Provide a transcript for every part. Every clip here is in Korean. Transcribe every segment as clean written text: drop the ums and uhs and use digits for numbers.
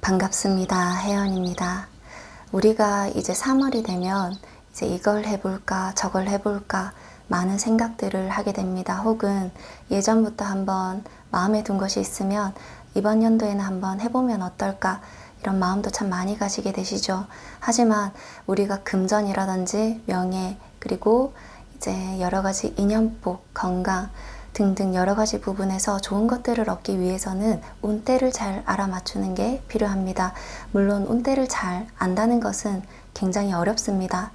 반갑습니다. 혜연입니다. 우리가 이제 3월이 되면 이제 이걸 해볼까 저걸 해볼까 많은 생각들을 하게 됩니다. 혹은 예전부터 한번 마음에 둔 것이 있으면 이번 연도에는 한번 해보면 어떨까 이런 마음도 참 많이 가지게 되시죠. 하지만 우리가 금전이라든지 명예 그리고 이제 여러 가지 인연복, 건강 등등 여러 가지 부분에서 좋은 것들을 얻기 위해서는 운대를 잘 알아맞추는 게 필요합니다. 물론 운대를 잘 안다는 것은 굉장히 어렵습니다.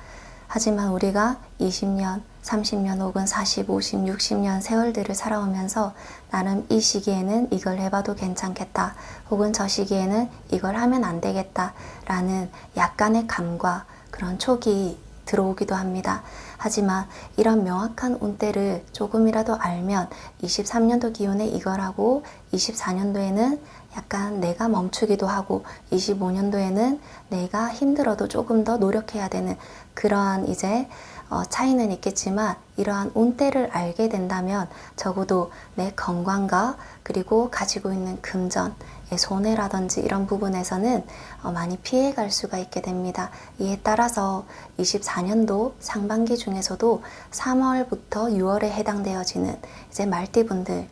하지만 우리가 20년, 30년 혹은 40, 50, 60년 세월들을 살아오면서 나름 이 시기에는 이걸 해봐도 괜찮겠다 혹은 저 시기에는 이걸 하면 안 되겠다 라는 약간의 감과 그런 촉이 들어오기도 합니다. 하지만 이런 명확한 운대를 조금이라도 알면 23년도 기운에 이걸 하고 24년도에는 약간 내가 멈추기도 하고 25년도에는 내가 힘들어도 조금 더 노력해야 되는 그러한 이제 차이는 있겠지만 이러한 운대를 알게 된다면 적어도 내 건강과 그리고 가지고 있는 금전의 손해라든지 이런 부분에서는 많이 피해갈 수가 있게 됩니다. 이에 따라서 24년도 상반기 중에서도 3월부터 6월에 해당되어지는 이제 말띠분들에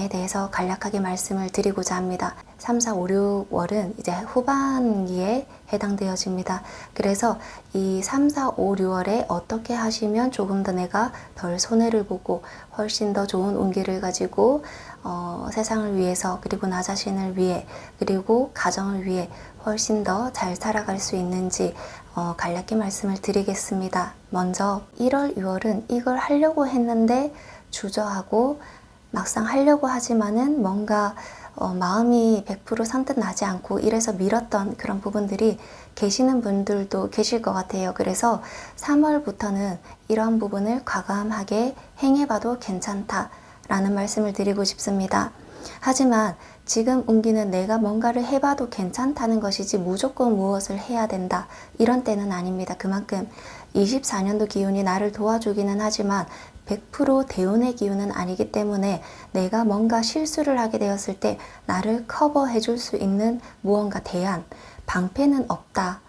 대해서 간략하게 말씀을 드리고자 합니다. 3, 4, 5, 6월은 이제 후반기에 해당되어집니다. 그래서 이 3, 4, 5, 6월에 어떻게 하시면 조금 더 내가 덜 손해를 보고 훨씬 더 좋은 운기를 가지고 세상을 위해서 그리고 나 자신을 위해 그리고 가정을 위해 훨씬 더 잘 살아갈 수 있는지 간략히 말씀을 드리겠습니다. 먼저 1월, 6월은 이걸 하려고 했는데 주저하고 막상 하려고 하지만은 뭔가 마음이 100% 선뜻 나지 않고 이래서 미뤘던 그런 부분들이 계시는 분들도 계실 것 같아요. 그래서 3월부터는 이런 부분을 과감하게 행해봐도 괜찮다라는 말씀을 드리고 싶습니다. 하지만 지금 운기는 내가 뭔가를 해봐도 괜찮다는 것이지 무조건 무엇을 해야 된다 이런 때는 아닙니다. 그만큼 24년도 기운이 나를 도와주기는 하지만 100% 대운의 기운은 아니기 때문에 내가 뭔가 실수를 하게 되었을 때 나를 커버해 줄 수 있는 무언가 대안, 방패는 없다.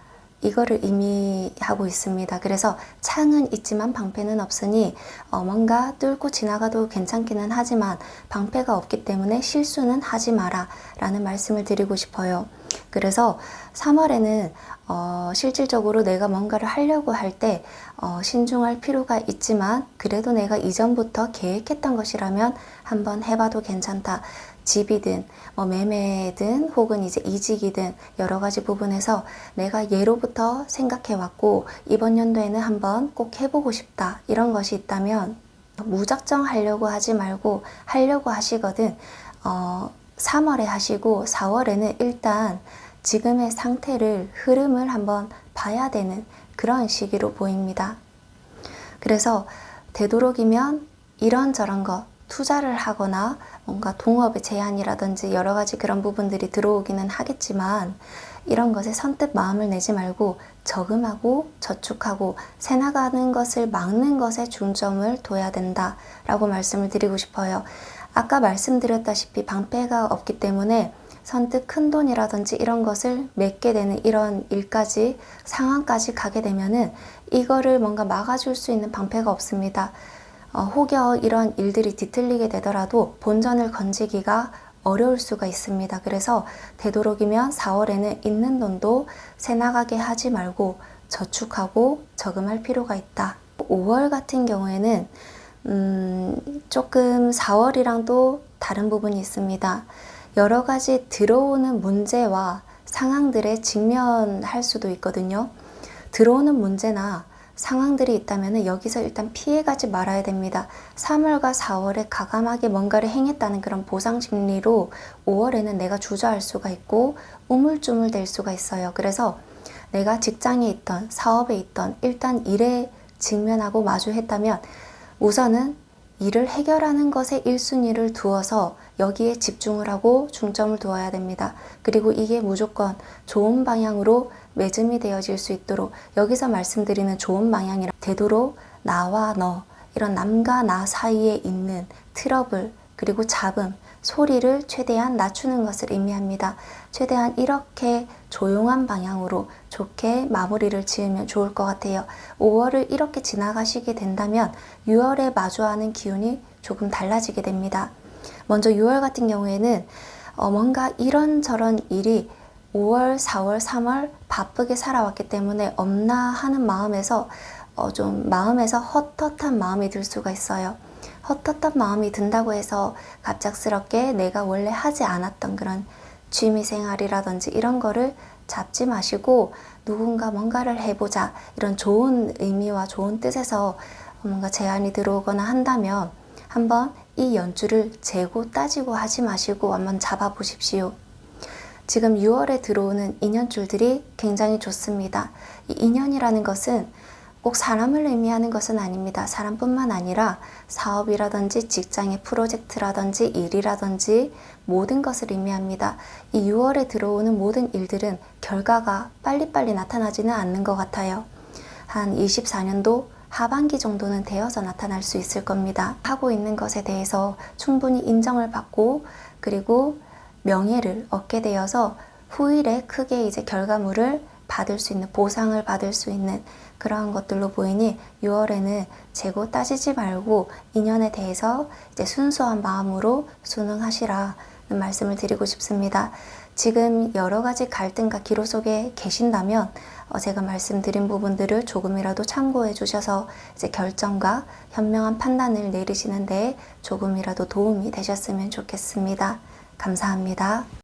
이거를 의미하고 있습니다. 그래서 창은 있지만 방패는 없으니 뭔가 뚫고 지나가도 괜찮기는 하지만 방패가 없기 때문에 실수는 하지 마라 라는 말씀을 드리고 싶어요. 그래서 3월에는 실질적으로 내가 뭔가를 하려고 할 때 신중할 필요가 있지만 그래도 내가 이전부터 계획했던 것이라면 한번 해봐도 괜찮다. 집이든 매매든 혹은 이제 이직이든 여러 가지 부분에서 내가 예로부터 생각해 왔고 이번 연도에는 한번 꼭 해보고 싶다 이런 것이 있다면 무작정 하려고 하지 말고 하려고 하시거든 3월에 하시고 4월에는 일단 지금의 상태를 흐름을 한번 봐야 되는 그런 시기로 보입니다. 그래서 되도록이면 이런저런 것 투자를 하거나 뭔가 동업의 제한이라든지 여러 가지 그런 부분들이 들어오기는 하겠지만 이런 것에 선뜻 마음을 내지 말고 저금하고 저축하고 새나가는 것을 막는 것에 중점을 둬야 된다 라고 말씀을 드리고 싶어요. 아까 말씀드렸다시피 방패가 없기 때문에 선뜻 큰 돈이라든지 이런 것을 맺게 되는 이런 일까지 상황까지 가게 되면은 이거를 뭔가 막아줄 수 있는 방패가 없습니다. 혹여 이런 일들이 뒤틀리게 되더라도 본전을 건지기가 어려울 수가 있습니다. 그래서 되도록이면 4월에는 있는 돈도 새나가게 하지 말고 저축하고 저금할 필요가 있다. 5월 같은 경우에는 조금 4월이랑 또 다른 부분이 있습니다. 여러 가지 들어오는 문제와 상황들에 직면할 수도 있거든요. 들어오는 문제나 상황들이 있다면 여기서 일단 피해가지 말아야 됩니다. 3월과 4월에 과감하게 뭔가를 행했다는 그런 보상 심리로 5월에는 내가 주저할 수가 있고 우물쭈물 될 수가 있어요. 그래서 내가 직장에 있던 사업에 있던 일단 일에 직면하고 마주했다면 우선은 일을 해결하는 것에 1순위를 두어서 여기에 집중을 하고 중점을 두어야 됩니다. 그리고 이게 무조건 좋은 방향으로 매듭이 되어질 수 있도록 여기서 말씀드리는 좋은 방향이라 되도록 나와 너 이런 남과 나 사이에 있는 트러블 그리고 잡음 소리를 최대한 낮추는 것을 의미합니다. 최대한 이렇게 조용한 방향으로 좋게 마무리를 지으면 좋을 것 같아요. 5월을 이렇게 지나가시게 된다면 6월에 마주하는 기운이 조금 달라지게 됩니다. 먼저 6월 같은 경우에는 뭔가 이런저런 일이 5월, 4월, 3월 바쁘게 살아왔기 때문에 없나 하는 마음에서 좀 마음에서 헛헛한 마음이 들 수가 있어요. 헛헛한 마음이 든다고 해서 갑작스럽게 내가 원래 하지 않았던 그런 취미생활이라든지 이런 거를 잡지 마시고 누군가 뭔가를 해보자 이런 좋은 의미와 좋은 뜻에서 뭔가 제안이 들어오거나 한다면 한번 이 연주를 재고 따지고 하지 마시고 한번 잡아보십시오. 지금 6월에 들어오는 인연줄들이 굉장히 좋습니다. 이 인연이라는 것은 꼭 사람을 의미하는 것은 아닙니다. 사람뿐만 아니라 사업이라든지 직장의 프로젝트라든지 일이라든지 모든 것을 의미합니다. 이 6월에 들어오는 모든 일들은 결과가 빨리빨리 나타나지는 않는 것 같아요. 한 24년도 하반기 정도는 되어서 나타날 수 있을 겁니다. 하고 있는 것에 대해서 충분히 인정을 받고 그리고 명예를 얻게 되어서 후일에 크게 이제 결과물을 받을 수 있는, 보상을 받을 수 있는 그러한 것들로 보이니 6월에는 재고 따지지 말고 인연에 대해서 이제 순수한 마음으로 순응하시라는 말씀을 드리고 싶습니다. 지금 여러 가지 갈등과 기로 속에 계신다면 제가 말씀드린 부분들을 조금이라도 참고해 주셔서 이제 결정과 현명한 판단을 내리시는 데 조금이라도 도움이 되셨으면 좋겠습니다. 감사합니다.